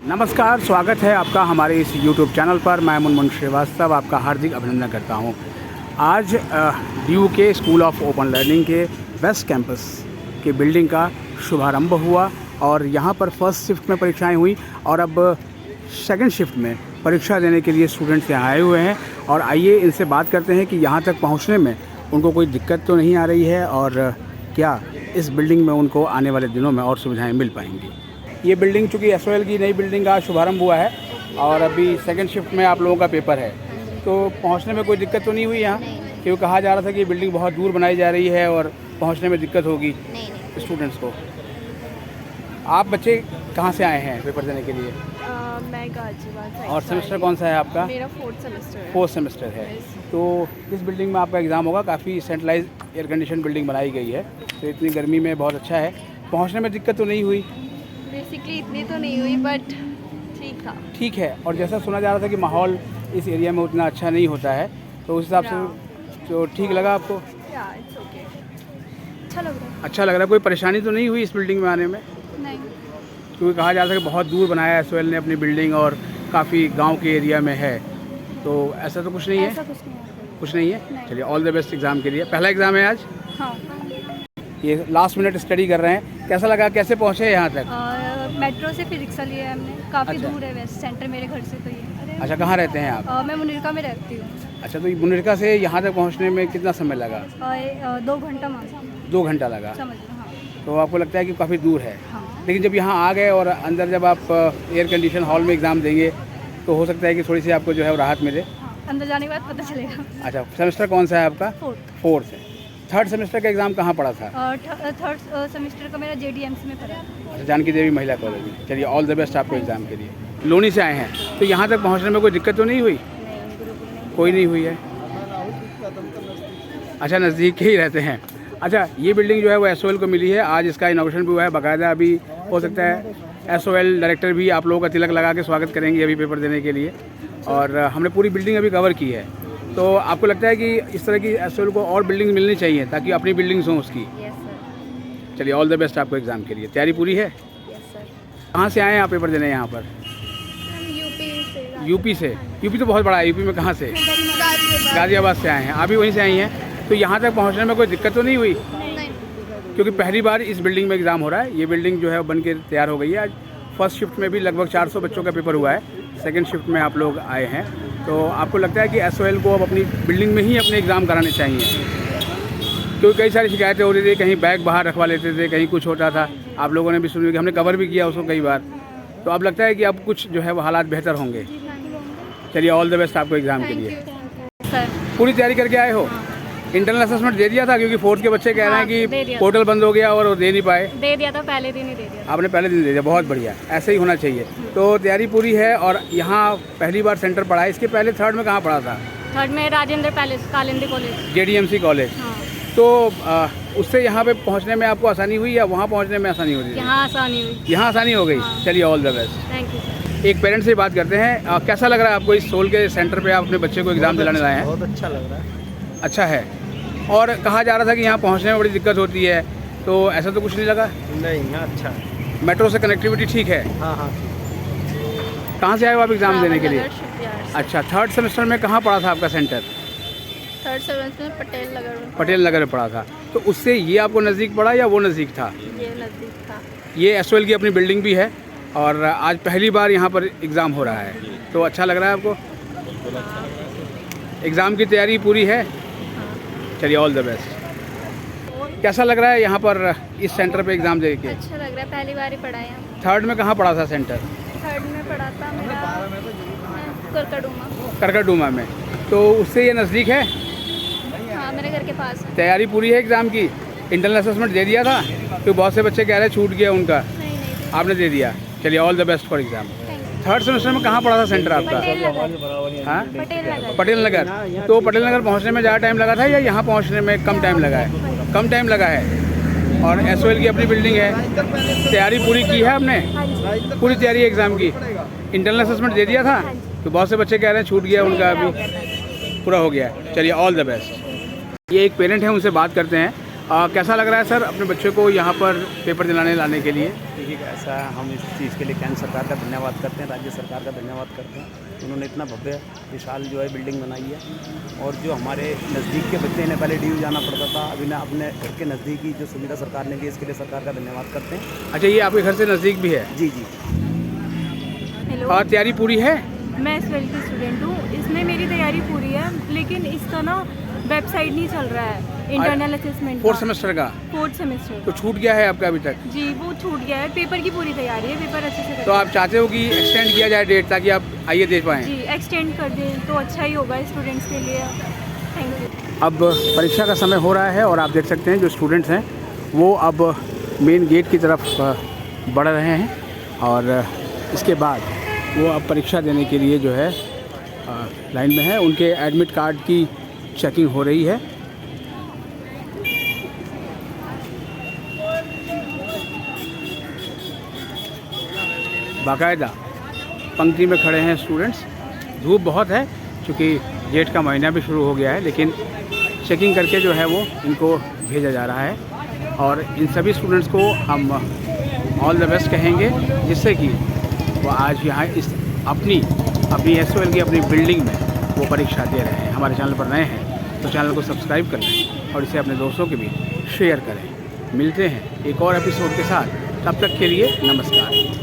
नमस्कार, स्वागत है आपका हमारे इस YouTube चैनल पर। मैं मुनमुन श्रीवास्तव आपका हार्दिक अभिनंदन करता हूं। आज DU के स्कूल ऑफ ओपन लर्निंग के वेस्ट कैंपस के बिल्डिंग का शुभारंभ हुआ और यहां पर फर्स्ट शिफ्ट में परीक्षाएं हुई और अब सेकंड शिफ्ट में परीक्षा देने के लिए स्टूडेंट्स यहाँ आए हुए हैं। और आइए इनसे बात करते हैं कि यहाँ तक पहुँचने में उनको कोई दिक्कत तो नहीं आ रही है और क्या इस बिल्डिंग में उनको आने वाले दिनों में और सुविधाएँ मिल पाएंगी। ये बिल्डिंग चूँकि SOL की नई बिल्डिंग का शुभारंभ हुआ है और अभी सेकंड शिफ्ट में आप लोगों का पेपर है, तो पहुंचने में कोई दिक्कत तो नहीं हुई यहाँ? क्योंकि कहा जा रहा था कि ये बिल्डिंग बहुत दूर बनाई जा रही है और पहुंचने में दिक्कत होगी स्टूडेंट्स को। आप बच्चे कहाँ से आए हैं पेपर देने के लिए? मैं गाजियाबाद। और सेमेस्टर कौन सा है आपका? मेरा फोर्थ सेमेस्टर है। तो इस बिल्डिंग में आपका एग्ज़ाम होगा। काफ़ी सेंट्रलाइज एयर कंडीशन बिल्डिंग बनाई गई है, तो इतनी गर्मी में बहुत अच्छा है। पहुँचने में दिक्कत तो नहीं हुई? बेसिकली इतनी तो नहीं हुई बट ठीक था। ठीक है। और जैसा सुना जा रहा था कि माहौल इस एरिया में उतना अच्छा नहीं होता है, तो उस हिसाब से तो ठीक लगा आपको? इट्स ओके, अच्छा लग रहा है। अच्छा लग रहा है। कोई परेशानी तो नहीं हुई इस बिल्डिंग में आने में? नहीं, क्योंकि कहा जा रहा था कि बहुत दूर बनाया है SOL ने अपनी बिल्डिंग और काफ़ी गांव के एरिया में है, तो ऐसा तो कुछ नहीं है? ऐसा कुछ नहीं है। कुछ नहीं है। चलिए, ऑल द बेस्ट एग्ज़ाम के लिए। पहला एग्ज़ाम है आज? हाँ। ये लास्ट मिनट स्टडी कर रहे हैं। कैसा लगा, कैसे पहुँचे यहाँ तक? मेट्रो से फिर रिक्शा लिया है हमने। काफ़ी अच्छा। दूर है वेस्ट सेंटर मेरे घर से तो ये। अच्छा, कहाँ रहते हैं आप? मैं मुनिरका में रहती हूँ। अच्छा, तो मुनिरका से यहाँ तक पहुँचने में कितना समय लगा? 2 घंटा मान 2 घंटा लगा। समझ लो। हाँ। तो आपको लगता है कि काफ़ी दूर है? हाँ। लेकिन जब यहाँ आ गए और अंदर जब आप एयर कंडीशन हॉल में एग्ज़ाम देंगे तो हो सकता है कि थोड़ी सी आपको जो है वो राहत मिले। हाँ, अंदर जाने के बाद पता चलेगा। अच्छा, सेमेस्टर कौन सा है आपका? फोर्थ है। थर्ड सेमेस्टर का एग्ज़ाम कहाँ पड़ा था? थर्ड सेमेस्टर का मेरा JDMC में पड़ा। अच्छा, जानकी देवी महिला कॉलेज में। चलिए, ऑल द बेस्ट आपको एग्ज़ाम के लिए। लोनी से आए हैं, तो यहाँ तक पहुँचने में कोई दिक्कत तो नहीं हुई? कोई नहीं हुई है। अच्छा, नज़दीक के ही रहते हैं। अच्छा, ये बिल्डिंग जो है वो SOL को मिली है। आज इसका इनॉग्रेशन भी हुआ है बाकायदा। अभी हो सकता है SOL डायरेक्टर भी आप लोगों का तिलक लगा के स्वागत करेंगे अभी पेपर देने के लिए। और हमने पूरी बिल्डिंग अभी कवर की है। तो आपको लगता है कि इस तरह की SOL को और बिल्डिंग मिलनी चाहिए ताकि अपनी बिल्डिंग्स हों उसकी? Yes sir. चलिए, ऑल द बेस्ट आपको एग्ज़ाम के लिए। तैयारी पूरी है? Yes sir. कहाँ से आए हैं आप पेपर देने यहाँ पर? यूपी से। यूपी तो बहुत बड़ा है। यूपी में कहाँ से? गाजियाबाद से आए हैं। अभी वहीं से आई हैं। तो यहाँ तक पहुँचने में कोई दिक्कत तो नहीं हुई? नहीं। क्योंकि पहली बार इस बिल्डिंग में एग्ज़ाम हो रहा है। ये बिल्डिंग जो है बन के तैयार हो गई है। आज फर्स्ट शिफ्ट में भी लगभग 400 बच्चों का पेपर हुआ है। सेकंड शिफ्ट में आप लोग आए हैं, तो आपको लगता है कि SOL को अब अपनी बिल्डिंग में ही अपने एग्ज़ाम कराने चाहिए? क्योंकि कई सारी शिकायतें हो रही थी, कहीं बैग बाहर रखवा लेते थे, कहीं कुछ होता था। आप लोगों ने भी सुनी कि हमने कवर भी किया उसको कई बार। तो अब लगता है कि अब कुछ जो है वो हालात बेहतर होंगे। चलिए, ऑल द बेस्ट आपको एग्ज़ाम के लिए। सर, पूरी तैयारी करके आए हो? इंटरनल असेसमेंट दे दिया था? क्योंकि फोर्थ के बच्चे कह रहे हैं दे कि दिया। पोर्टल बंद हो गया और वो दे नहीं पाए। दे दिया था, पहले दिन ही दे दिया। आपने पहले दिन दे दिया, बहुत बढ़िया। ऐसे ही होना चाहिए। तो तैयारी पूरी है और यहाँ पहली बार सेंटर पड़ा है। इसके पहले थर्ड में कहाँ पड़ा था? थर्ड में Rajendra palace Kalindi college. JDMC college. हाँ। तो उससे यहाँ पे पहुँचने में आपको आसानी हुई या वहाँ पहुँचने में आसानी हो रही है? यहाँ आसानी हुई। यहाँ आसानी हो गई। हाँ। चलिए, all the best. Thank you sir. एक पेरेंट से बात करते हैं। कैसा लग रहा है आपको इस SOL के सेंटर पे आप अपने बच्चे को एग्ज़ाम दिलाने लाए हैं? बहुत अच्छा लग रहा है। अच्छा है। और कहा जा रहा था कि यहाँ पहुँचने में बड़ी दिक्कत होती है, तो ऐसा तो कुछ नहीं लगा? नहीं, यहाँ अच्छा है। मेट्रो से कनेक्टिविटी ठीक है? हाँ हाँ। कहाँ से आए हो आप एग्ज़ाम देने के लिए? शुक्रिया। अच्छा, थर्ड सेमेस्टर में कहाँ पड़ा था आपका सेंटर? थर्ड सेमेस्टर में पटेल नगर में पड़ा था। तो उससे ये आपको नज़दीक पड़ा या वो नज़दीक था? ये नज़दीक था। ये SOL की अपनी बिल्डिंग भी है और आज पहली बार यहाँ पर एग्ज़ाम हो रहा है, तो अच्छा लग रहा है आपको? एग्ज़ाम की तैयारी पूरी है? चलिए, ऑल द बेस्ट। कैसा लग रहा है यहाँ पर इस सेंटर पे एग्ज़ाम दे के? अच्छा लग रहा है, पहली बार ही पढ़ा है। थर्ड में कहाँ पड़ा था सेंटर? थर्ड में पढ़ा था मेरा करकड़ूमा। करकड़डूमा में। तो उससे ये नज़दीक है? हाँ, मेरे घर के पास है। तैयारी पूरी है एग्ज़ाम की? इंटरनल असेसमेंट दे दिया था? तो बहुत से बच्चे कह रहे हैं छूट गया उनका। नहीं। आपने दे दिया। चलिए, all the best for exam. Third semester में कहाँ पड़ा था सेंटर आपका? हाँ, पटेल नगर। तो पटेल नगर पहुँचने में ज़्यादा टाइम लगा था या यहाँ पहुँचने में कम टाइम लगा है? कम टाइम लगा है। और SOL की अपनी बिल्डिंग है। तैयारी पूरी की है आपने? पूरी तैयारी है एग्ज़ाम की? इंटरनल असेसमेंट दे दिया था? तो बहुत से बच्चे कह रहे हैं छूट गया उनका, अभी पूरा हो गया। चलिए, ऑल द बेस्ट। ये एक पेरेंट है, उनसे बात करते हैं। कैसा लग रहा है सर अपने बच्चे को यहाँ पर पेपर दिलाने लाने के लिए? ठीक है, ऐसा हम इस चीज़ के लिए केंद्र सरकार का धन्यवाद करते हैं, राज्य सरकार का धन्यवाद करते हैं। उन्होंने इतना भव्य विशाल जो है बिल्डिंग बनाई है, और जो हमारे नज़दीक के बच्चे इन्हें पहले DU जाना पड़ता था, अभी ना अपने घर के नज़दीक ही जो सुविधा सरकार ने दी, इसके लिए सरकार का धन्यवाद करते हैं। अच्छा, ये आपके घर से नज़दीक भी है? जी जी। हेलो, और तैयारी पूरी है? मैं 12th की स्टूडेंट हूँ। इसमें मेरी तैयारी पूरी है, लेकिन इसका ना वेबसाइट नहीं चल रहा है इंटरनल असेसमेंट 4th सेमेस्टर का? 4th सेमेस्टर तो छूट गया है आपका अभी तक? जी, वो छूट गया है। पेपर की पूरी तैयारी है, पेपर अच्छे से तो आप चाहते हो कि एक्सटेंड किया जाए डेट, ताकि आप आइए दे पाएँ? जी, एक्सटेंड कर दें तो अच्छा ही होगा स्टूडेंट्स के लिए। Thank you. अब परीक्षा का समय हो रहा है और आप देख सकते हैं जो स्टूडेंट्स हैं वो अब मेन गेट की तरफ बढ़ रहे हैं, और इसके बाद वो अब परीक्षा देने के लिए जो है लाइन में है। उनके एडमिट कार्ड की चेकिंग हो रही है। बाकायदा पंक्ति में खड़े हैं स्टूडेंट्स। धूप बहुत है क्योंकि जेठ का महीना भी शुरू हो गया है, लेकिन चेकिंग करके जो है वो इनको भेजा जा रहा है। और इन सभी स्टूडेंट्स को हम ऑल द बेस्ट कहेंगे, जिससे कि वो आज यहाँ इस अपनी SOL की अपनी बिल्डिंग में वो परीक्षा दे रहे हैं। हमारे चैनल पर नए हैं तो चैनल को सब्सक्राइब कर लें और इसे अपने दोस्तों के बीच शेयर करें। मिलते हैं एक और एपिसोड के साथ, तब तक के लिए नमस्कार।